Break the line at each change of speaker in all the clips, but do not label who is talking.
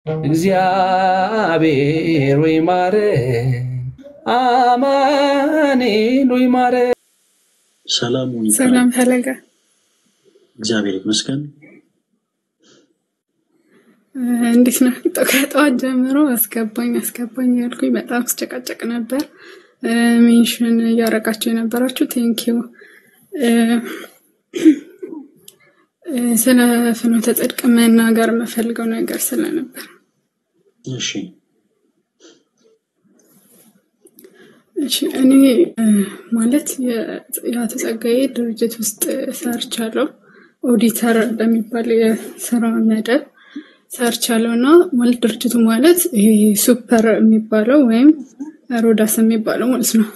እግዚአብሔር ወይ ማረን አማኑኤል ወይ ማረን።
ሰላም ፈለገ
እግዚአብሔር ይመስገን።
እንዴት ነህ? ከጠዋት ጀምሮ አስገባኝ ያልኩኝ በጣም ስጨቃጨቅ ነበር። ሜንሽን ያረጋችሁ የነበራችሁ ቴንኪው። ስለ ፍኖተ ጽድቅ መናገር የምፈልገው ነገር ስለነበር።
እሺ
እኔ ማለት የአቶ ጸጋዬ ድርጅት ውስጥ ሰርቻለሁ። ኦዲተር በሚባል የስራ መደብ ሰርቻለሁና ማለት ድርጅቱ ማለት ይሄ ሱፐር የሚባለው ወይም ሮዳስ የሚባለው ማለት ነው።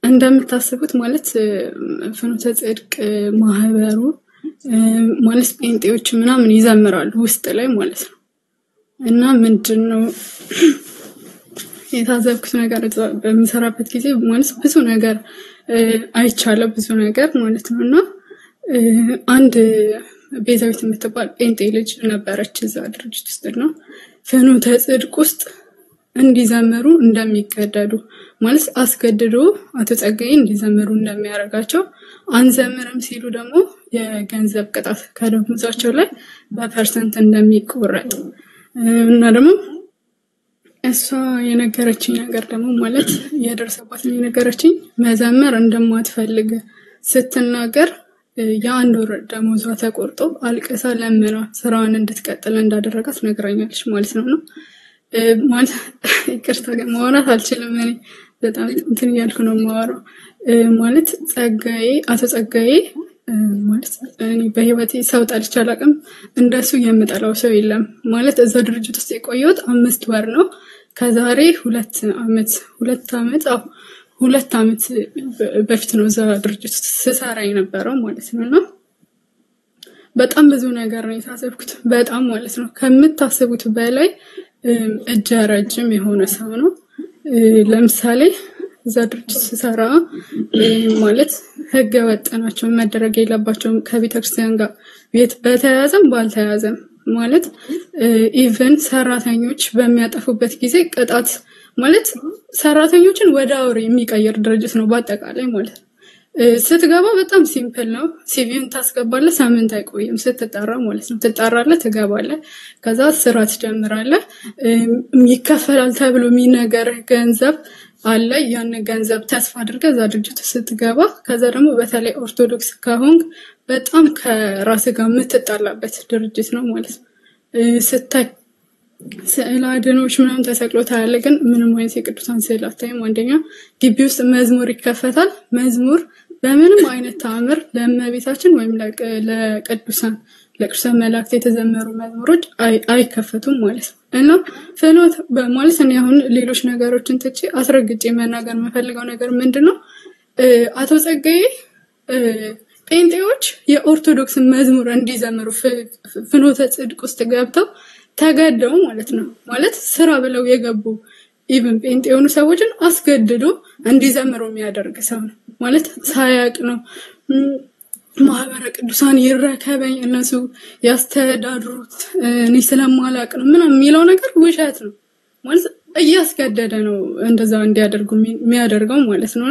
እንደምታስቡት ማለት ፍኖተ ጽድቅ ማህበሩ ማለት ጴንጤዎች ምናምን ይዘምራሉ ውስጥ ላይ ማለት ነው። እና ምንድነው የታዘብኩት ነገር በሚሰራበት ጊዜ ማለት ብዙ ነገር አይቻለሁ ብዙ ነገር ማለት ነውና አንድ ቤዛዊት የምትባል ጴንጤ ልጅ ነበረች እዛ ድርጅት ውስጥ ነው። ፍኖተ ጽድቅ ውስጥ እንዲዘምሩ እንደሚገደዱ ማለት አስገድዶ አቶ ጸጋዬ እንዲዘምሩ እንደሚያረጋቸው አንዘምርም ሲሉ ደግሞ የገንዘብ ቅጣት ከደሞዛቸው ላይ በፐርሰንት እንደሚቆረጥ እና ደግሞ እሷ የነገረችኝ ነገር ደግሞ ማለት የደረሰባትን የነገረችኝ መዘመር እንደማትፈልግ ስትናገር የአንድ ወር ደሞዟ ተቆርጦ አልቀሳ ለምና ስራዋን እንድትቀጥል እንዳደረጋት ነግራኛለች ማለት ነው። ማለት ይቅርታ ማውራት አልችልም እኔ በጣም እንትን እያልኩ ነው የማወራው። ማለት አቶ ጸጋዬ ማለት እኔ በህይወቴ ሰው ጠልቼ አላውቅም። እንደሱ የምጠላው ሰው የለም። ማለት እዛ ድርጅት ውስጥ የቆየሁት 5 ወር ነው። ከዛሬ 2 ዓመት በፊት ነው እዛ ድርጅት ውስጥ ስሰራ የነበረው ማለት ነው። በጣም ብዙ ነገር ነው የታዘብኩት በጣም ማለት ነው። ከምታስቡት በላይ እጅ ረጅም የሆነ ሰው ነው። ለምሳሌ እዛ ድርጅት ስሰራ ማለት ህገ ወጥ ናቸው መደረግ የለባቸውም ከቤተክርስቲያን ጋር በተያያዘም ባልተያያዘም ማለት ኢቭን ሰራተኞች በሚያጠፉበት ጊዜ ቅጣት ማለት ሰራተኞችን ወደ አውሬ የሚቀየር ድርጅት ነው በአጠቃላይ ማለት ነው። ስትገባ በጣም ሲምፕል ነው። ሲቪን ታስገባለህ፣ ሳምንት አይቆይም ስትጣራ ማለት ነው። ትጣራለህ፣ ትገባለህ፣ ከዛ ስራ ትጀምራለህ። ይከፈላል ተብሎ የሚነገርህ ገንዘብ አለ። ያን ገንዘብ ተስፋ አድርገህ እዛ ድርጅት ስትገባ ከዛ ደግሞ በተለይ ኦርቶዶክስ ከሆንክ በጣም ከራስ ጋር የምትጣላበት ድርጅት ነው ማለት ነው። ስታይ ስዕል አድኖች ምናምን ተሰቅሎ ታያለህ፣ ግን ምንም አይነት የቅዱሳን ስዕል አታይም። አንደኛ ግቢ ውስጥ መዝሙር ይከፈታል። መዝሙር በምንም አይነት ተአምር ለእመቤታችን ወይም ለቅዱሳን መላእክት የተዘመሩ መዝሙሮች አይከፈቱም ማለት ነው። እና ፍኖት በማለት እኔ አሁን ሌሎች ነገሮችን ትቼ አስረግጬ መናገር የምፈልገው ነገር ምንድነው አቶ ጸጋዬ ጴንጤዎች የኦርቶዶክስ መዝሙር እንዲዘምሩ ፍኖተ ጽድቅ ውስጥ ገብተው ተገደው ማለት ነው። ማለት ስራ ብለው የገቡ ኢቭን ጴንጤ የሆኑ ሰዎችን አስገድዶ እንዲዘምሩ የሚያደርግ ሰው ነው ማለት ሳያቅ ነው። ማህበረ ቅዱሳን ይረከበኝ እነሱ ያስተዳድሩት እኔ ስለማላቅ ነው ምናምን የሚለው ነገር ውሸት ነው ማለት እያስገደደ ነው እንደዛ እንዲያደርጉ የሚያደርገው ማለት ነው።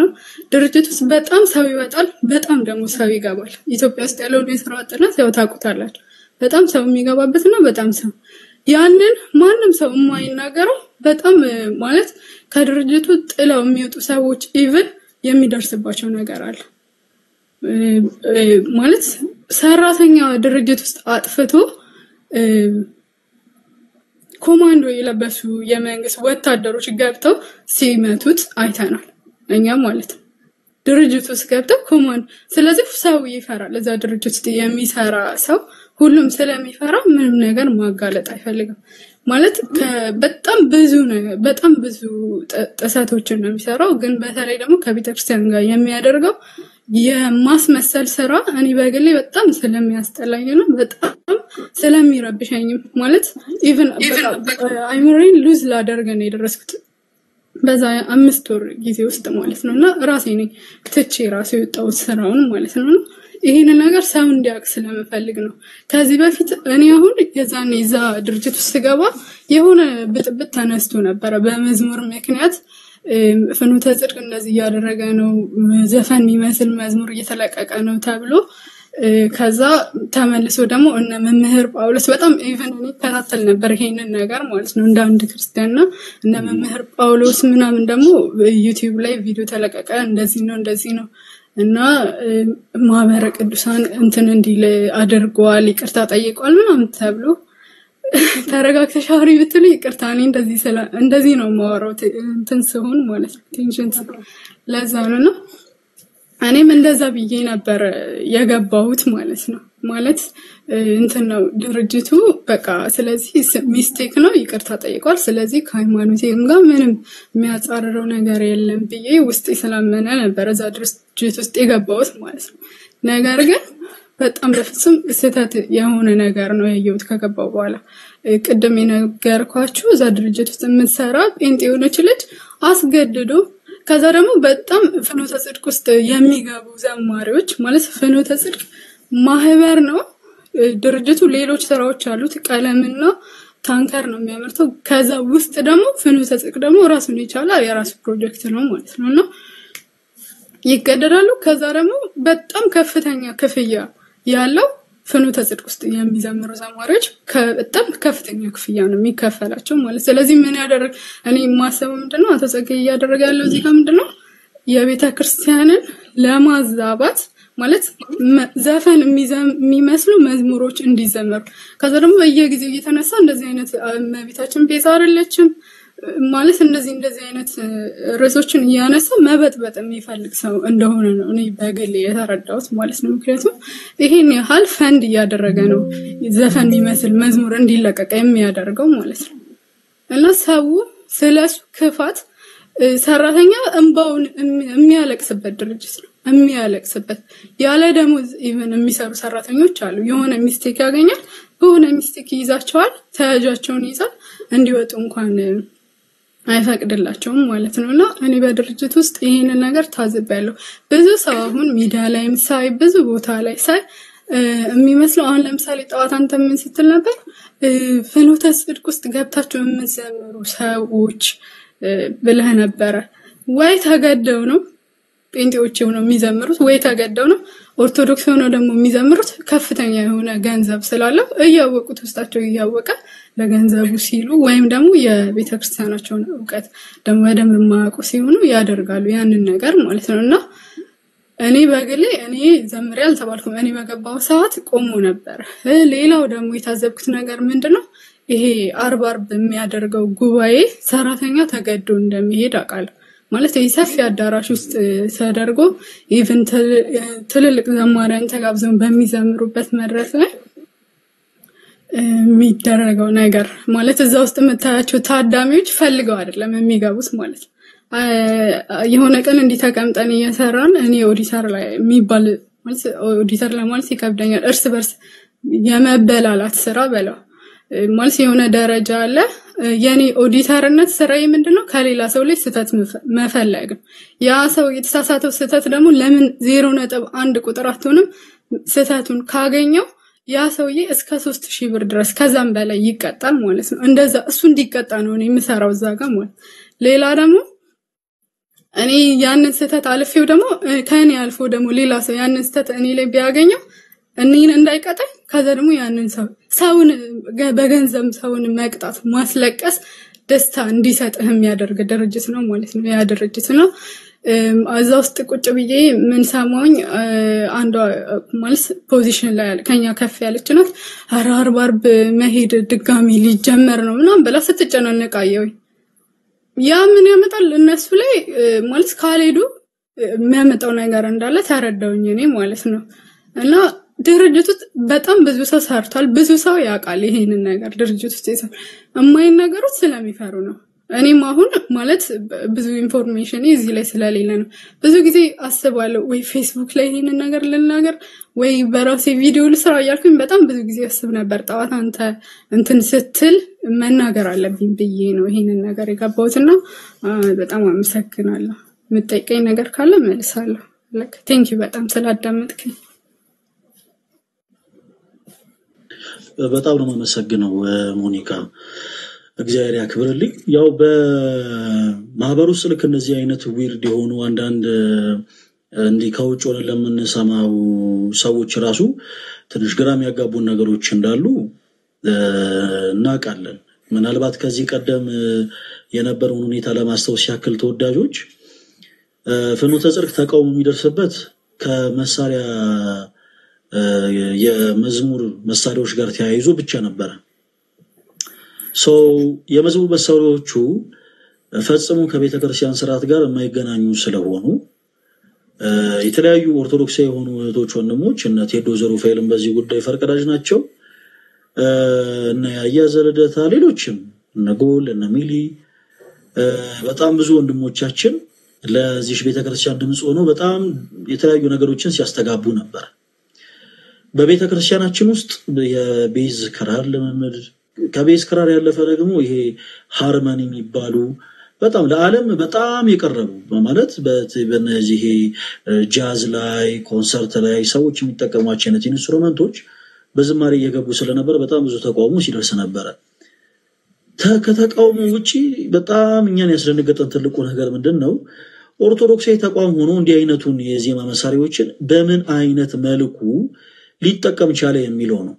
ድርጅት ውስጥ በጣም ሰው ይወጣል፣ በጣም ደግሞ ሰው ይገባል። ኢትዮጵያ ውስጥ ያለው የስራ አጥነት ያው ታውቁታላችሁ። በጣም ሰው የሚገባበትና በጣም ሰው ያንን ማንም ሰው የማይናገረው በጣም ማለት ከድርጅቱ ጥለው የሚወጡ ሰዎች ኢቭን የሚደርስባቸው ነገር አለ። ማለት ሰራተኛ ድርጅት ውስጥ አጥፍቶ ኮማንዶ የለበሱ የመንግስት ወታደሮች ገብተው ሲመቱት አይተናል እኛ ማለት ነው። ድርጅት ውስጥ ገብተው ኮማንዶ ስለዚህ ሰው ይፈራል። እዛ ድርጅት ውስጥ የሚሰራ ሰው ሁሉም ስለሚፈራ ምንም ነገር ማጋለጥ አይፈልግም ማለት በጣም ብዙ ጥሰቶችን ነው የሚሰራው። ግን በተለይ ደግሞ ከቤተክርስቲያን ጋር የሚያደርገው የማስመሰል ስራ እኔ በግሌ በጣም ስለሚያስጠላኝ ነው፣ በጣም ስለሚረብሸኝ ማለት ኢቭን አይሞሪን ሉዝ ላደርግ ነው የደረስኩት በዛ 5 ወር ጊዜ ውስጥ ማለት ነውና ራሴ ነኝ ትቼ ራሴ የወጣው ስራውን ማለት ነው። ይሄን ነገር ሰው እንዲያውቅ ስለምፈልግ ነው። ከዚህ በፊት እኔ አሁን የዛኔ እዛ ድርጅት ውስጥ ገባ የሆነ ብጥብጥ ተነስቶ ነበር በመዝሙር ምክንያት ፍኖተ ጽድቅ እንደዚህ ያደረገ ነው ዘፈን የሚመስል መዝሙር እየተለቀቀ ነው ተብሎ ከዛ ተመልሶ ደግሞ እነ መምህር ጳውሎስ በጣም ኢቭን እኔ ተከታተል ነበር ይሄንን ነገር ማለት ነው እንደ አንድ ክርስቲያንና እነ መምህር ጳውሎስ ምናምን ደግሞ ዩቲዩብ ላይ ቪዲዮ ተለቀቀ እንደዚህ ነው እና ማህበረ ቅዱሳን እንትን እንዲል አድርጓል ይቅርታ ጠይቋል ምናምን ተብሎ ተረጋግተሽ አውሪ ብትሉ ይቅርታ እኔ እንደዚህ ነው ማወራው እንትን ሲሆን ማለት ነው ቴንሽን ለዛ ነው እኔም እንደዛ ብዬ ነበር የገባሁት ማለት ነው ማለት እንትን ነው ድርጅቱ በቃ ስለዚህ ሚስቴክ ነው ይቅርታ ጠይቋል ስለዚህ ከሃይማኖቴም ጋር ምንም የሚያጻርረው ነገር የለም ብዬ ውስጤ ስላመነ ነበር እዛ ድርጅት ውስጥ የገባሁት ማለት ነው ነገር ግን በጣም በፍጹም ስህተት የሆነ ነገር ነው ያየሁት ከገባው በኋላ ቅድም የነገርኳችሁ እዛ ድርጅት ውስጥ የምትሰራ ጴንጤ የሆነች ልጅ አስገድዶ ከዛ ደግሞ በጣም ፍኖተ ጽድቅ ውስጥ የሚገቡ ዘማሪዎች ማለት ፍኖተ ጽድቅ ማህበር ነው ድርጅቱ ሌሎች ስራዎች አሉት ቀለምና ታንከር ነው የሚያመርተው ከዛ ውስጥ ደግሞ ፍኖተ ጽድቅ ደግሞ ራሱን ይቻላል የራሱ ፕሮጀክት ነው ማለት ነውና ይገደዳሉ ከዛ ደግሞ በጣም ከፍተኛ ክፍያ ያለው ፍኖተ ጽድቅ ውስጥ የሚዘምሩ ዘማሪዎች በጣም ከፍተኛ ክፍያ ነው የሚከፈላቸው ማለት ስለዚህ ምን ያደርግ እኔ ማሰበው ምንድነው አቶ ጸጋዬ ያደረገ ያለው እዚህ ጋር ምንድነው የቤተ ክርስቲያንን ለማዛባት ማለት ዘፈን የሚመስሉ መዝሙሮች እንዲዘመሩ ከዛ ደግሞ በየጊዜው እየተነሳ እንደዚህ አይነት መቤታችን ቤዛ አይደለችም ማለት እንደዚህ አይነት ርዕሶችን ያነሳ መበጥበጥ የሚፈልግ ሰው እንደሆነ ነው እኔ በግሌ የተረዳሁት ማለት ነው ምክንያቱም ይሄን ያህል ፈንድ ያደረገ ነው ዘፈን የሚመስል መዝሙር እንዲለቀቅ የሚያደርገው ማለት ነው እና ሰው ስለሱ ክፋት ሰራተኛ እንባውን የሚያለቅስበት ድርጅት ነው የሚያለቅስበት ያለ ደሞዝ ኢቭን የሚሰሩ ሰራተኞች አሉ የሆነ ሚስቴክ ያገኛል በሆነ ሚስቴክ ይዛቸዋል ተያጃቸውን ይዛል እንዲወጡ እንኳን አይፈቅድላቸውም ማለት ነውና እኔ በድርጅት ውስጥ ይሄን ነገር ታዝባለሁ ብዙ ሰው አሁን ሚዲያ ላይ ሳይ ብዙ ቦታ ላይ ሳይ የሚመስለው አሁን ለምሳሌ ጣዋት አንተ ምን ስትል ነበር ፍኖተ ጽድቅ ውስጥ ገብታችሁ የምትዘምሩ ሰዎች ብለህ ነበር ወይ ተገደው ነው ጴንጤዎች ሆነው የሚዘምሩት ወይ ተገደው ነው ኦርቶዶክስ ሆነው ደግሞ የሚዘምሩት ከፍተኛ የሆነ ገንዘብ ስላለው እያወቁት ውስጣቸው እያወቀ ለገንዘቡ ሲሉ ወይም ደግሞ የቤተክርስቲያናቸውን ዕውቀት ደግሞ በደንብ ማያውቁ ሲሆኑ ያደርጋሉ ያንን ነገር ማለት ነውና እኔ በግሌ እኔ ዘምሬ አልተባልኩም እኔ በገባው ሰዓት ቆሞ ነበር ሌላው ደግሞ የታዘብኩት ነገር ምንድነው ይሄ አርብ የሚያደርገው ጉባኤ ሰራተኛ ተገዶ እንደሚሄድ አቃል ማለት የሰፊ አዳራሽ ውስጥ ተደርጎ ኢቭን ትልልቅ ዘማሪያን ተጋብዘው በሚዘምሩበት መድረክ ላይ የሚደረገው ነገር ማለት እዛ ውስጥ የምታያቸው ታዳሚዎች ፈልገው አይደለም የሚገቡት ማለት የሆነ ቀን እንዲተቀምጠን እየሰራን እኔ ኦዲተር ላይ የሚባል ማለት ኦዲተር ለማለት ይከብደኛል እርስ በርስ የመበላላት ስራ በለው ማለት የሆነ ደረጃ አለ የኔ ኦዲተርነት ስራዬ ምንድነው ከሌላ ሰው ላይ ስህተት መፈለግ ያ ሰው የተሳሳተው ስህተት ደግሞ ለምን 0.1 ቁጥር አትሆንም ስህተቱን ካገኘው ያ ሰውዬ እስከ 3000 ብር ድረስ ከዛም በላይ ይቀጣል ማለት ነው እንደዛ እሱ እንዲቀጣ ነው እኔ የምሰራው እዛ ጋር ማለት ሌላ ደግሞ እኔ ያንን ስህተት አልፌው ደግሞ ከኔ አልፎ ደግሞ ሌላ ሰው ያንን ስህተት እኔ ላይ ቢያገኘው እኔን እንዳይቀጣኝ ከዛ ደግሞ ያንን ሰውን በገንዘብ ሰውን መቅጣት ማስለቀስ ደስታ እንዲሰጥህ የሚያደርግ ድርጅት ነው ማለት ነው ያ ድርጅት ነው እዛ ውስጥ ቁጭ ብዬ ምን ሰማኝ አንዷ ማለት ፖዚሽን ላይ ከኛ ከፍ ያለች ናት አርብ መሄድ ድጋሚ ሊጀመር ነው ምናምን ብላ ስትጨናነቅ አየሁኝ ያ ምን ያመጣል እነሱ ላይ ማለት ካልሄዱ የሚያመጣው ነገር እንዳለ ተረዳውኝ እኔ ማለት ነው እና ድርጅቱ በጣም ብዙ ሰው ሰርቷል ብዙ ሰው ያውቃል ይሄንን ነገር ድርጅቱ ሲሰራ የማይነገሩት ስለሚፈሩ ነው እኔም አሁን ማለት ብዙ ኢንፎርሜሽን እዚህ ላይ ስለሌለ ነው ብዙ ጊዜ አስባለሁ ወይ ፌስቡክ ላይ ይሄንን ነገር ልናገር ወይ በራሴ ቪዲዮ ልስራ ያልኩኝ በጣም ብዙ ጊዜ አስብ ነበር ጣዋት አንተ እንትን ስትል መናገር አለብኝ ብዬ ነው ይሄንን ነገር የገባሁትና በጣም አመሰግናለሁ የምትጠይቀኝ ነገር ካለ መልሳለሁ ቴንክ ዩ በጣም ስላዳመጥከኝ
በጣም ነው የማመሰግነው ሞኒካ እግዚአብሔር ያክብርልኝ። ያው በማህበሩ ውስጥ ልክ እንደዚህ አይነት ዊርድ የሆኑ አንዳንድ እንዲህ ከውጭ ሆነን ለምንሰማው ሰዎች ራሱ ትንሽ ግራም ያጋቡን ነገሮች እንዳሉ እናውቃለን። ምናልባት ከዚህ ቀደም የነበረውን ሁኔታ ለማስታወስ ያክል ተወዳጆች ፍኖተ ጽድቅ ተቃውሞ የሚደርስበት ከመሳሪያ የመዝሙር መሳሪያዎች ጋር ተያይዞ ብቻ ነበር። የመዝሙር መሳሪያዎቹ ፈጽሞ ከቤተክርስቲያን ስርዓት ጋር የማይገናኙ ስለሆኑ የተለያዩ ኦርቶዶክሳዊ የሆኑ እህቶች ወንድሞች እነ ቴዶ ዘሩፋኤልም በዚህ ጉዳይ ፈርቀዳጅ ናቸው። እነ ያያዘለደታ ሌሎችም እነ ጎል እነ ሚሊ በጣም ብዙ ወንድሞቻችን ለዚህ ቤተክርስቲያን ድምጽ ሆኖ በጣም የተለያዩ ነገሮችን ሲያስተጋቡ ነበር። በቤተክርስቲያናችን ውስጥ የቤዝ ክራር ልምምድ ከቤዝ ክራር ያለፈ ደግሞ ይሄ ሃርመኒ የሚባሉ በጣም ለዓለም በጣም የቀረቡ ማለት በእነዚህ ጃዝ ላይ ኮንሰርት ላይ ሰዎች የሚጠቀሟቸው አይነት ኢንስትሩመንቶች በዝማሬ እየገቡ ስለነበር በጣም ብዙ ተቃውሞ ሲደርስ ነበር። ከተቃውሞ ውጪ በጣም እኛን ያስደነገጠን ትልቁ ነገር ምንድነው? ኦርቶዶክሳዊ ተቋም ሆኖ እንዲህ አይነቱን የዜማ መሳሪያዎችን በምን አይነት መልኩ ሊጠቀም ቻለ የሚለው ነው።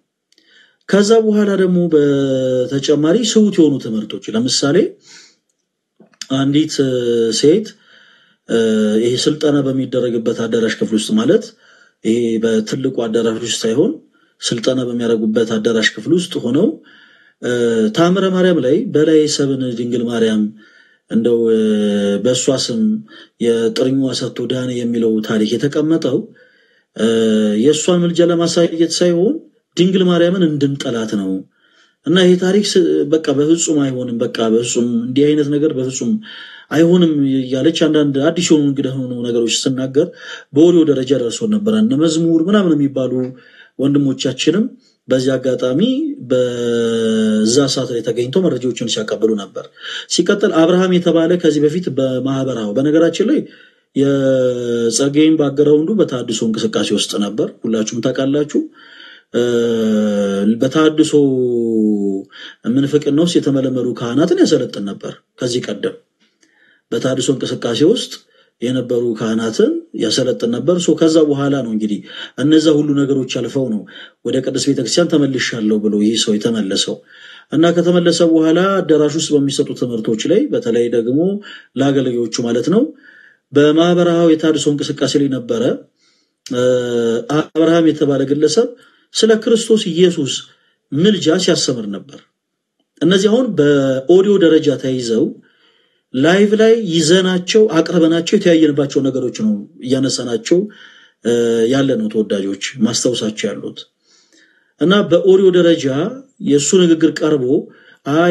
ከዛ በኋላ ደግሞ በተጨማሪ ስውት የሆኑ ትምህርቶች ለምሳሌ አንዲት ሴት ይሄ ስልጠና በሚደረግበት አዳራሽ ክፍል ውስጥ ማለት ይሄ በትልቁ አዳራሽ ውስጥ ሳይሆን ስልጠና በሚያደርጉበት አዳራሽ ክፍል ውስጥ ሆነው ታምረ ማርያም ላይ በላይ ሰብን ድንግል ማርያም እንደው በሷ ስም የጥርኙ ሰጥቶ ዳነ የሚለው ታሪክ የተቀመጠው የሷን ምልጃ ለማሳየት ሳይሆን ድንግል ማርያምን እንድንጠላት ነው። እና ይሄ ታሪክ በቃ በፍጹም አይሆንም በቃ በፍጹም እንዲህ አይነት ነገር በፍጹም አይሆንም ያለች አንዳንድ አዲስ የሆኑ እንግዳ ሆኑ ነገሮች ሲናገር በወሬው ደረጃ ደርሶ ነበር። እነ መዝሙር ምናምን የሚባሉ ወንድሞቻችንም በዚህ አጋጣሚ በዛ ሰዓት ላይ ተገኝተው መረጃዎችን ሲያቀበሉ ነበር። ሲቀጥል አብርሃም የተባለ ከዚህ በፊት በማህበራው በነገራችን ላይ የጸጋይን ባግራውንዱ በታድሶ እንቅስቃሴ ውስጥ ነበር። ሁላችሁም ታውቃላችሁ። በታድሶ ምንፍቅና ውስጥ የተመለመሉ ካህናትን ያሰለጥን ነበር። ከዚህ ቀደም በታድሶ እንቅስቃሴ ውስጥ የነበሩ ካህናትን ያሰለጥን ነበር። ከዛ በኋላ ነው እንግዲህ እነዛ ሁሉ ነገሮች አልፈው ነው ወደ ቅዱስ ቤተክርስቲያን ተመልሻለሁ ብሎ ይህ ሰው የተመለሰው። እና ከተመለሰ በኋላ አዳራሽ ውስጥ በሚሰጡ ትምህርቶች ላይ በተለይ ደግሞ ለአገልጋዮቹ ማለት ነው በማህበራው የታድሶ እንቅስቃሴ ላይ ነበረ አብርሃም የተባለ ግለሰብ ስለ ክርስቶስ ኢየሱስ ምልጃ ሲያስተምር ነበር። እነዚህ አሁን በኦዲዮ ደረጃ ተይዘው ላይቭ ላይ ይዘናቸው አቅርበናቸው የተያየንባቸው ነገሮች ነው ያነሳናቸው ያለ ነው ተወዳጆች ማስተዋወሳቸው ያሉት። እና በኦዲዮ ደረጃ የሱ ንግግር ቀርቦ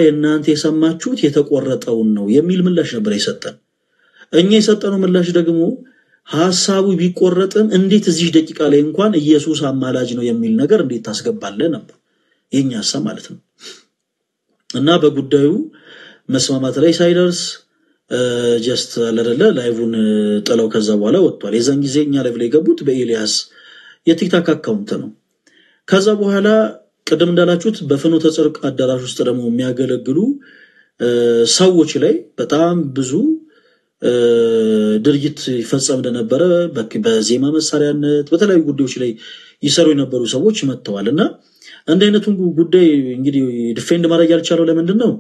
እናንተ የሰማችሁት የተቆረጠውን ነው የሚል ምላሽ ነበር የሰጠን። እኛ የሰጠነው ምላሽ ደግሞ ሐሳቡ ቢቆረጥም እንዴት እዚህ ደቂቃ ላይ እንኳን ኢየሱስ አማላጅ ነው የሚል ነገር እንዴት ታስገባለህ ነበር የኛ ሐሳብ ማለት ነው። እና በጉዳዩ መስማማት ላይ ሳይደርስ ጀስት አለረለ ላይቭን ጥለው ከዛ በኋላ ወጥቷል። የዛን ጊዜ እኛ ላይቭ ላይ ገቡት በኤልያስ የቲክታክ አካውንት ነው። ከዛ በኋላ ቀደም እንዳላችሁት በፍኖተ ጽድቅ አዳራሽ ውስጥ ደግሞ የሚያገለግሉ ሰዎች ላይ በጣም ብዙ ድርጊት ይፈጸም እንደነበረ በዜማ መሳሪያነት በተለያዩ ጉዳዮች ላይ ይሰሩ የነበሩ ሰዎች መጥተዋልና እንደ አይነቱን ጉዳይ እንግዲህ ዲፌንድ ማድረግ ያልቻለው ለምንድን ነው?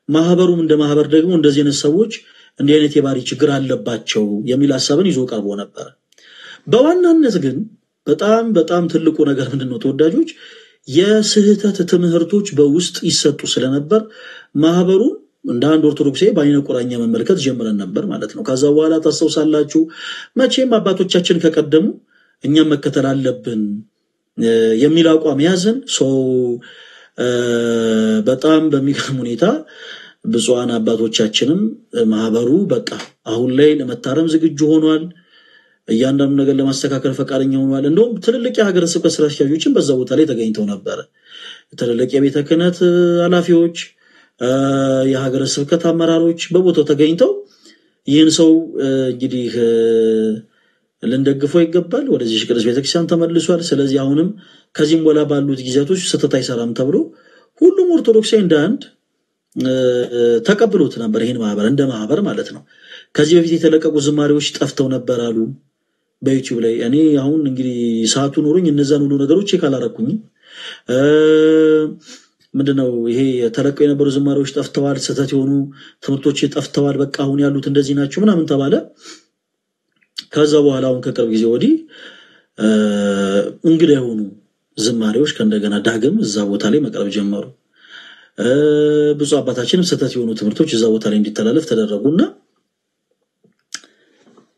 ማህበሩም እንደ ማህበር ደግሞ እንደዚህ አይነት ሰዎች እንዲህ አይነት የባሪ ችግር አለባቸው የሚል ሐሳብን ይዞ ቀርቦ ነበር። በዋናነት ግን በጣም ትልቁ ነገር ምንድነው ተወዳጆች የስህተት ትምህርቶች በውስጥ ይሰጡ ስለነበር ማህበሩ እንደ አንድ ኦርቶዶክሳዊ በአይነ ቁራኛ መመልከት ጀምረን ነበር ማለት ነው። ከዛ በኋላ ታስተውሳላችሁ መቼም አባቶቻችን ከቀደሙ እኛም መከተል አለብን የሚል አቋም ያዘን። በጣም በሚገርም ሁኔታ ብፁዓን አባቶቻችንም ማህበሩ በቃ አሁን ላይ ለመታረም ዝግጁ ሆኗል። እያንዳንዱ ነገር ለማስተካከል ፈቃደኛ ሆኗል። እንደውም ትልልቅ የሀገረ ስብከት ስራ አስኪያጆችን በዛ ቦታ ላይ ተገኝተው ነበር። ትልልቅ የቤተ ክህነት ኃላፊዎች የሀገረ ስብከት አመራሮች በቦታው ተገኝተው ይህን ሰው እንግዲህ ልንደግፈው ይገባል ወደዚህ ቅዱስ ቤተክርስቲያን ተመልሷል ስለዚህ አሁንም ከዚህም በኋላ ባሉት ጊዜያቶች ስተት አይሰራም ተብሎ ሁሉም ኦርቶዶክሳዊ እንደ አንድ ተቀብሎት ነበር ይሄን ማህበር እንደ ማህበር ማለት ነው ከዚህ በፊት የተለቀቁ ዝማሬዎች ጠፍተው ነበር አሉ በዩቲዩብ ላይ እኔ አሁን እንግዲህ ሰዓቱ ኖርኝ እነዛን ሁሉ ነገሮች ካላረኩኝ ምንድነው ይሄ ተለቀው የነበሩ ዝማሬዎች ጠፍተዋል ስተት የሆኑ ትምህርቶች ጠፍተዋል በቃ አሁን ያሉት እንደዚህ ናቸው ምናምን ተባለ ከዛ በኋላ አሁን ከቅርብ ጊዜ ወዲህ እንግዲህ የሆኑ ዝማሬዎች ከእንደገና ዳግም እዛ ቦታ ላይ መቅረብ ጀመሩ ብዙ አባታችንም ስተት የሆኑ ትምህርቶች እዛ ቦታ ላይ እንዲተላለፍ ተደረጉና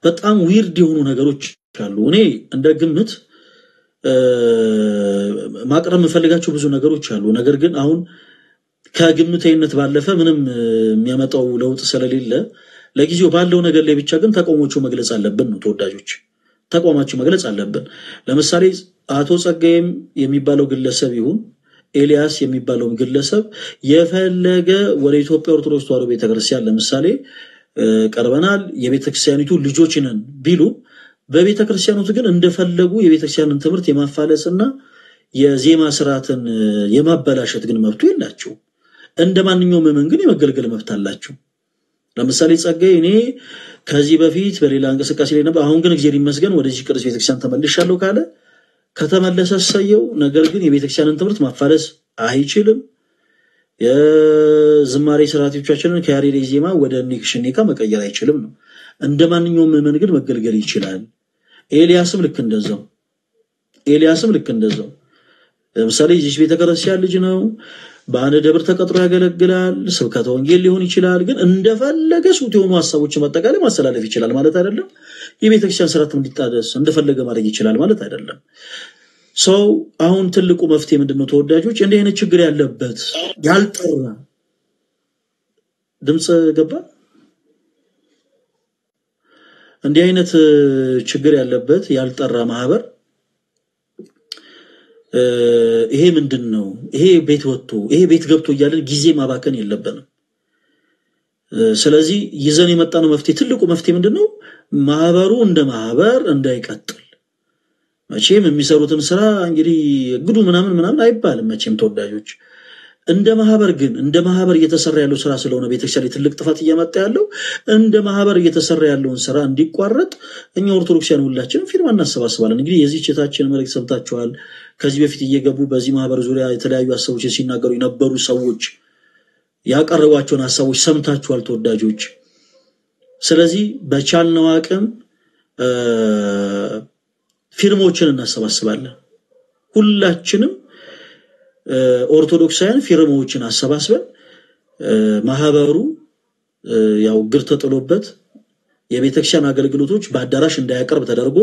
በጣም ዊርድ የሆኑ ነገሮች አሉ እኔ እንደ ግምት ማቅረብ መፈልጋቸው ብዙ ነገሮች አሉ ነገር ግን አሁን ከግምታዊነት ባለፈ ምንም የሚያመጣው ለውጥ ስለሌለ ለጊዜው ባለው ነገር ላይ ብቻ ግን ተቋሞቹ መግለጽ አለብን ነው ተወዳጆች ተቋማቸው መግለጽ አለብን ለምሳሌ አቶ ጸጋዬም የሚባለው ግለሰብ ይሁን ኤልያስ የሚባለው ግለሰብ የፈለገ ወደ ኢትዮጵያ ኦርቶዶክስ ተዋሕዶ ቤተክርስቲያን ለምሳሌ ቀርበናል የቤተክርስቲያኒቱ ልጆች ነን ቢሉ በቤተክርስቲያኑት ግን እንደፈለጉ የቤተክርስቲያንን ትምህርት የማፋለስና የዜማ ስርዓትን የማበላሸት ግን መብቱ የላቸው እንደማንኛውም ምእመን ግን የመገልገል መብት አላቸው ለምሳሌ ጸጋዬ እኔ ከዚህ በፊት በሌላ እንቅስቃሴ ላይ ነበር አሁን ግን እግዚአብሔር ይመስገን ወደዚህ ቅዱስ ቤተክርስቲያን ተመልሻለሁ ካለ ከተመለሰ ሰየው ነገር ግን የቤተክርስቲያንን ትምህርት ማፋለስ አይችልም የዝማሬ ስርዓቶቻችንን ከያሬድ ዜማ ወደ ኒክሽኒካ መቀየር አይችልም ነው እንደማንኛውም ምእመን ግን መገልገል ይችላል ኤልያስም ልክ እንደዛው ለምሳሌ እዚህ ቤተክርስቲያን ልጅ ነው በአንድ ደብር ተቀጥሮ ያገለግላል ስብከተ ወንጌል ሊሆን ይችላል ግን እንደፈለገ ሱት የሆኑ ሐሳቦችን ማጠቃለል ማስተላለፍ ይችላል ማለት አይደለም የቤተክርስቲያን ስርዓት እንዲጣደስ እንደፈለገ ማድረግ ይችላል ማለት አይደለም ሰው አሁን ትልቁ መፍትሄ ምንድነው ተወዳጆች እንደ አይነት ችግር ያለበት ያልጠራ ድምጽ ገባ እንደ አይነት ችግር ያለበት ያልጠራ ማህበር ይሄ ምንድነው ይሄ ቤት ወጥቶ ይሄ ቤት ገብቶ ይያለ ጊዜ ማባከን የለበንም ስለዚህ ይዘን የመጣነው መፍትሄ ትልቁ መፍትሄ ምንድነው ማህበሩ እንደ ማህበር እንዳይቀጥል መቼም የሚሰሩትን ስራ እንግዲህ ግዱ ምናምን አይባልም መቼም ተወዳጆች እንደ ማህበር ግን እንደ ማህበር እየተሰራ ያለው ስራ ስለሆነ ቤተክርስቲያን ትልቅ ጥፋት እየመጣ ያለው እንደ ማህበር እየተሰራ ያለውን ስራ እንዲቋረጥ እኛ ኦርቶዶክሳውያን ሁላችንም ፊርማ እናሰባስባለን እንግዲህ የዚህ ጭታችን መልእክት ሰምታችኋል ከዚህ በፊት እየገቡ በዚህ ማህበር ዙሪያ የተለያዩ ሐሳቦች ሲናገሩ የነበሩ ሰዎች ያቀረቧቸውን ሐሳቦች ሰምታችኋል ተወዳጆች ስለዚህ በቻልነው አቅም ፊርማዎችን እናሰባስባለን ሁላችንም ኦርቶዶክሳውያን ፊርማዎችን አሰባስበን ማህበሩ ያው ግር ተጥሎበት የቤተክርስቲያን አገልግሎቶች በአዳራሽ እንዳያቀርብ ተደርጎ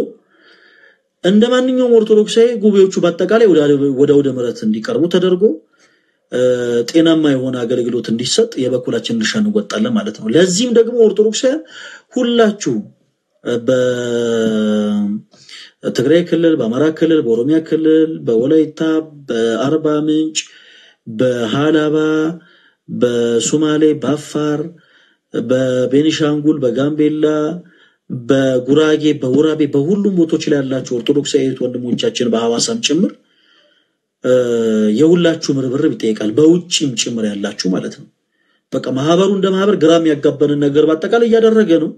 እንደማንኛውም ኦርቶዶክሳዊ ጉባኤዎቹ በአጠቃላይ ወደ ምረት እንዲቀርቡ ተደርጎ ጤናማ የሆነ አገልግሎት እንዲሰጥ የበኩላችን ድርሻ እንወጣለን ማለት ነው ለዚህም ደግሞ ኦርቶዶክሳውያን ሁላችሁ በትግራይ ክልል በአማራ ክልል በኦሮሚያ ክልል በወላይታ በአርባ ምንጭ በሃላባ በሶማሌ በአፋር በቤኒሻንጉል በጋምቤላ በጉራጌ በወራቤ በሁሉም ቦታዎች ላይ ያላችሁ ኦርቶዶክሳዊ ወንድሞቻችን በሐዋሳም ጭምር የሁላችሁ ምርብርብ ይጠይቃል በውጭም ጭምር ያላችሁ ማለት ነው በቃ ማህበሩ እንደ ማህበር ግራም ያጋበንን ነገር በአጠቃላይ ያደረገ ነው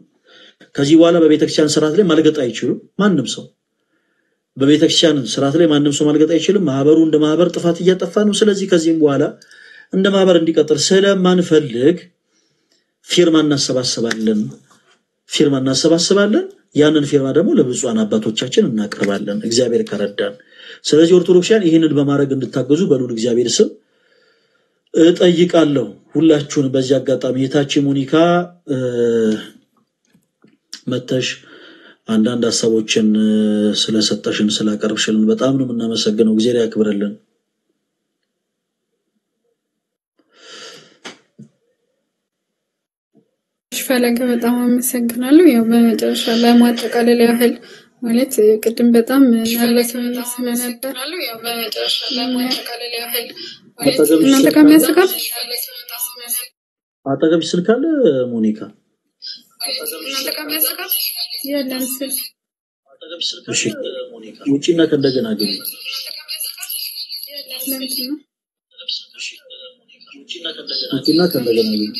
ከዚህ በኋላ በቤተክርስቲያን ስርዓት ላይ ማልገጥ አይችልም ማንንም ሰው በቤተክርስቲያን ስርዓት ላይ ማንንም ሰው ማልገጥ አይችልም ማህበሩ እንደ ማህበር ጥፋት እያጠፋ ነው ስለዚህ ከዚህም በኋላ እንደ ማህበር እንዲቀጥል ስለማንፈልግ ፊርማ እናሰባስባለን ያንን ፊርማ ደግሞ ለብፁዓን አባቶቻችን እናቀርባለን እግዚአብሔር ከረዳን ስለዚህ ኦርቶዶክሳውያን ይሄንን በማድረግ እንድታገዙ በሉል እግዚአብሔር ስም እጠይቃለሁ ሁላችሁን በዚህ አጋጣሚ የታች ሞኒካ መተሽ አንዳንድ ሐሳቦችን ስለሰጠሽን ስላቀርብሽልን በጣም ነው እናመሰግነው እግዚአብሔር ያክብርልን
ፈለገ በጣም አመሰግናለሁ ያው በመጨረሻ ለማጠቃለል ያህል ማለት ቅድም በጣም ያለሰው ስለነበር ያው በመጨረሻ ለማጠቃለል ያህል እናንተ ከመያስቀር
አጠገብሽ ስልክ አለ ሞኒካ
እናንተ ከመያስቀር ያለን ስልክ
እሺ ውጪና ከእንደገና ግን ውጪና ከእንደገና ግን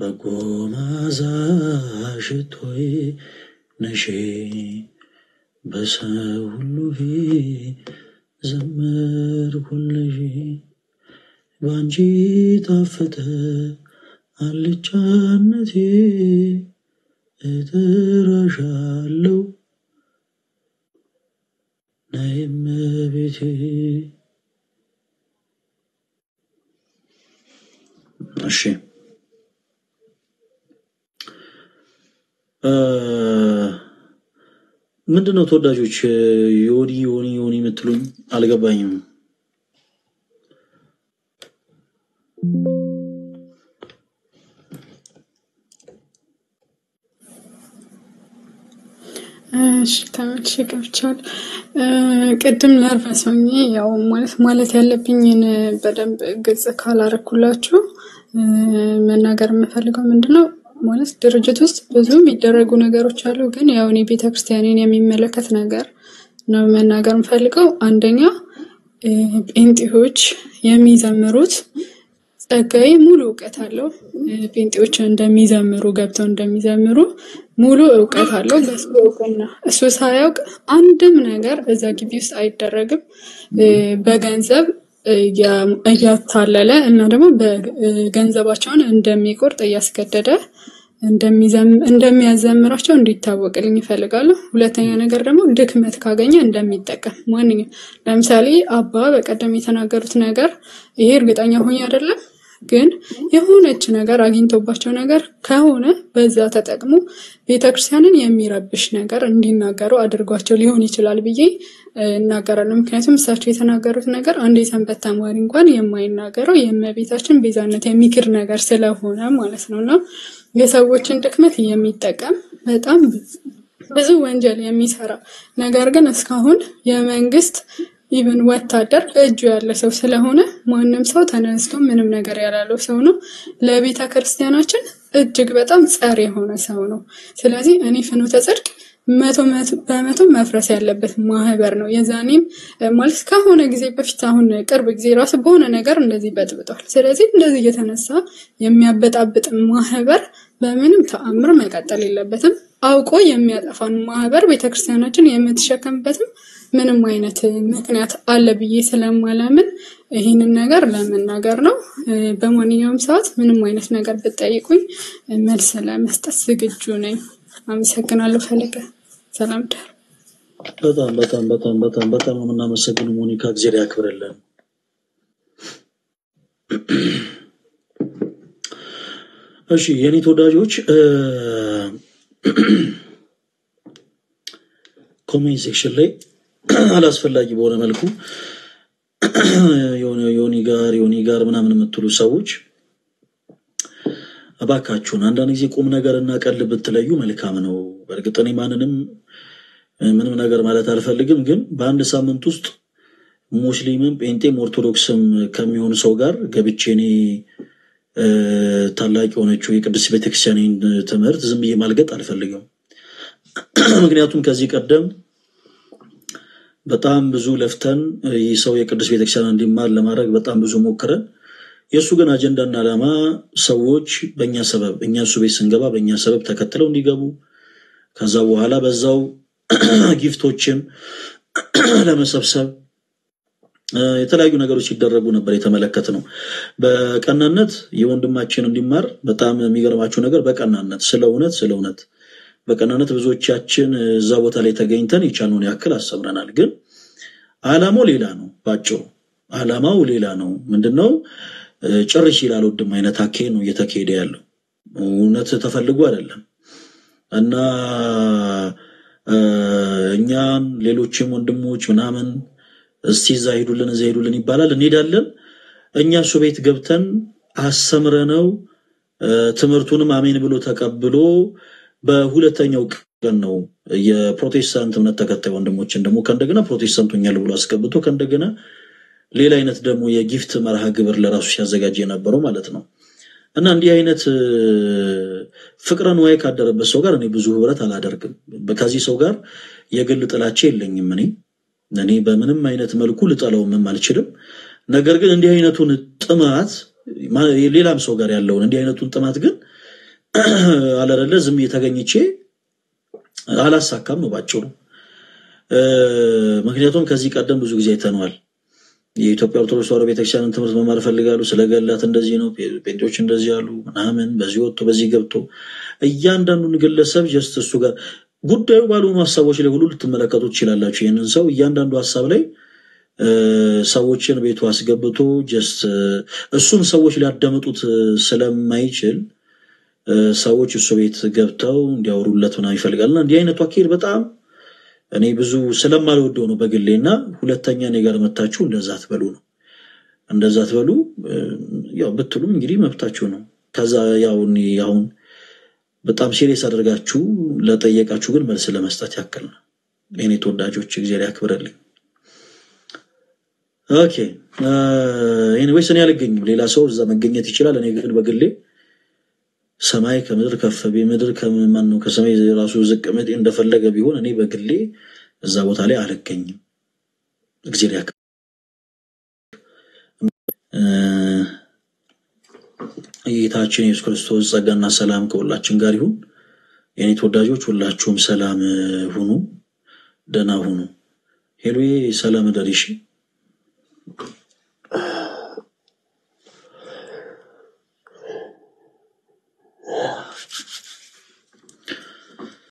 በጎማዛ ሽቶይ ነሽ በሰው ሁሉ ዘመርኩልሽ ባንቺ ታፈተ አልጫነቴ እጥራሻለሁ ነይም ቤቴ እሺ ምንድነው ተወዳጆች ዮኒ የምትሉኝ አልገባኝም
እሺ ተመልሼ ገብቻለሁ ቅድም ነርቨስ ሆኜ ያው ማለት ያለብኝን በደንብ ግልጽ ካላረኩላችሁ መናገር የምፈልገው ምንድነው ማለት ድርጅት ውስጥ ብዙ የሚደረጉ ነገሮች አሉ ግን ያው እኔ ቤተክርስቲያኔን የሚመለከት ነገር ነው መናገር የምፈልገው አንደኛ ጴንጤዎች የሚዘምሩት ጸጋዬ ሙሉ ዕውቀት አለው ጴንጤዎች እንደሚዘምሩ ገብተው እንደሚዘምሩ ሙሉ ዕውቀት አለው በስፖርትና እሱ ሳያውቅ አንድም ነገር እዛ ግቢ ውስጥ አይደረግም በገንዘብ እያታለለ እና ደግሞ በገንዘባቸውን እንደሚቆርጥ ያስገደደ እንደሚያዘምራቸው እንዲታወቅልኝ ይፈልጋሉ ሁለተኛ ነገር ደግሞ ድክመት ካገኘ እንደሚጠቀም ማንኛውም ለምሳሌ አባ በቀደም የተናገሩት ነገር ይሄ እርግጠኛ ሆኜ አይደለም ግን የሆነች ነገር አግኝቶባቸው ነገር ከሆነ በዛ ተጠቅሞ ቤተክርስቲያንን የሚረብሽ ነገር እንዲናገሩ አድርጓቸው ሊሆን ይችላል ብዬ እናገራለሁ ምክንያቱም እሳቸው የተናገሩት ነገር አንድ የሰንበት ተማሪ እንኳን የማይናገረው የእመቤታችን ቤዛነት የሚክር ነገር ስለሆነ ማለት ነውና የሰዎችን ድክመት የሚጠቀም በጣም ብዙ ወንጀል የሚሰራ ነገር ግን እስካሁን የመንግስት ኢቭን ወታደር እጁ ያለ ሰው ስለሆነ ማንንም ሰው ተነስቶ ምንም ነገር ያላለው ሰው ነው ለቤተ ክርስቲያናችን እጅግ በጣም ጸር የሆነ ሰው ነው ስለዚህ እኔ ፍኖተ ጽድቅ 100% መፍረስ ያለበት ማህበር ነው የዛኔም ማለት ከሆነ ጊዜ በፊት አሁን ቅርብ ጊዜ ራስ በሆነ ነገር እንደዚህ በጥብጧል ስለዚህ እንደዚህ እየተነሳ የሚያበጣብጥ ማህበር በምንም ተአምር መቀጠል የለበትም አውቆ የሚያጠፋን ማህበር ቤተክርስቲያናችን የምትሸከምበትም ምንም አይነት ምክንያት አለ ብዬ ስለማላምን ይሄንን ነገር ለመናገር ነው በማንኛውም ሰዓት ምንም አይነት ነገር ብትጠይቁኝ መልስ ለመስጠት ዝግጁ ነኝ አመሰግናለሁ ፈለቀ ሰላም ዳር
በጣም እናመሰግናለን ሞኒካ እግዚአብሔር ያክብርልን እሺ የኔ ተወዳጆች ኮሜንት ሴክሽን ላይ አላስፈላጊ በሆነ መልኩ ዮኒ ጋር ምናምን የምትሉ ሰዎች አባካችሁን አንዳንድ ጊዜ ቁም ነገርና ቀልድ ብትለዩ መልካም ነው በእርግጥ እኔ ማንንም ምንም ነገር ማለት አልፈልግም ግን በአንድ ሳምንት ውስጥ ሙስሊምም ጴንጤም ኦርቶዶክስም ከሚሆን ሰው ጋር ገብቼ እኔ ታላቅ የሆነችው የቅዱስ ቤተክርስቲያንን ትምህርት ዝም ብዬ ማልገጥ አልፈልግም ምክንያቱም ከዚህ ቀደም በጣም ብዙ ለፍተን ይህ ሰው የቅዱስ ቤተክርስቲያን እንዲማር ለማድረግ በጣም ብዙ ሞክረን የሱ ግን አጀንዳና ዓላማ ሰዎች በእኛ ሰበብ እኛ እሱ ቤት ስንገባ በእኛ ሰበብ ተከትለው እንዲገቡ ከዛ በኋላ በዛው ጊፍቶችን ለመሰብሰብ የተለያዩ ነገሮች ይደረጉ ነበር የተመለከተነው በቀናነት የወንድማችን እንዲማር በጣም የሚገርማችሁ ነገር በቀናነት ስለእውነት በቀናነት ብዙዎቻችን እዛ ቦታ ላይ ተገኝተን ይቻልነውን ያክል አሰብረናል ግን ዓላማው ሌላ ነው ባጭሩ ዓላማው ሌላ ነው ምንድነው ጭርሽ ይላል ወድም አይነት አኬ ነው እየተከሄደ ያለው እውነት ተፈልጎ አይደለም እና እኛን ሌሎችም ወንድሞች ምናምን እስቲ ዛይዱልን ይባላል እንሄዳለን እኛ እሱ ቤት ገብተን አሰምረነው ትምርቱንም አሜን ብሎ ተቀብሎ በሁለተኛው ቀን ነው የፕሮቴስታንት እምነት ተከታይ ወንድሞችን ደግሞ ከእንደገና ፕሮቴስታንቱኛል ብሎ አስቀብቶ ከእንደገና ሌላ አይነት ደግሞ የጊፍት መርሃ ግብር ለራሱ ሲያዘጋጅ የነበረው ማለት ነው እና እንዲህ አይነት ፍቅርን ወይ ካደረበት ሰው ጋር እኔ ብዙ ህብረት አላደርግም በከዚህ ሰው ጋር የግል ጥላቻ የለኝም እኔ በምንም አይነት መልኩ ልጠላውም አልችልም ነገር ግን እንዲህ አይነቱን ጥማት ሌላም ሰው ጋር ያለውን እንዲህ አይነቱን ጥማት ግን አላረለ ዝም የተገኘቼ አላሳካም ነው ባጭሩ ምክንያቱም ከዚህ ቀደም ብዙ ጊዜ አይተናል የኢትዮጵያ ኦርቶዶክስ ተዋሕዶ ቤተክርስቲያንን ትምህርት መማር ፈልጋሉ ስለገላት እንደዚህ ነው ጴንጤዎች እንደዚህ ያሉ ምናምን በዚህ ወጥቶ በዚህ ገብቶ እያንዳንዱን ግለሰብ ጀስት እሱ ጋር ጉዳዩ ባሉን ሐሳቦች ላይ ሁሉ ልትመለከቱት ይችላልላችሁ ይሄንን ሰው እያንዳንዱ ሐሳብ ላይ ሰዎችን ቤቱ አስገብቶ ጀስት እሱን ሰዎች ሊያዳምጡት ስለማይችል ሰዎች እሱ ቤት ገብተው እንዲያወሩለት ምናምን ይፈልጋልና እንዲህ አይነቱ አካሄድ በጣም እኔ ብዙ ስለማልወደው ነው በግሌና ሁለተኛ ነገር መታችሁ እንደዛ አትበሉ ነው እንደዛ አትበሉ ያው ብትሉም እንግዲህ መብታችሁ ነው ከዛ ያው አሁን በጣም ሲሪየስ አድርጋችሁ ለጠየቃችሁ ግን መልስ ለመስጠት ያክል ነው እኔ ተወዳጆች እግዚአብሔር ያክብርልኝ ኦኬ ኤኒዌይስ እኔ አልገኝም ሌላ ሰው እዛ መገኘት ይችላል እኔ ግን በግሌ ሰማይ ከምድር ከፍ በምድር ከማን ነው ከሰማይ ራሱ ዝቅ ምድ እንደፈለገ ቢሆን እኔ በግሌ እዛ ቦታ ላይ አልገኝም እግዚአብሔር ያክብር ጌታችን ኢየሱስ ክርስቶስ ጸጋና ሰላም ከሁላችን ጋር ይሁን የኔ ተወዳጆች ሁላችሁም ሰላም ሁኑ ደህና ሁኑ ሄሎዬ ሰላም ደሪሽ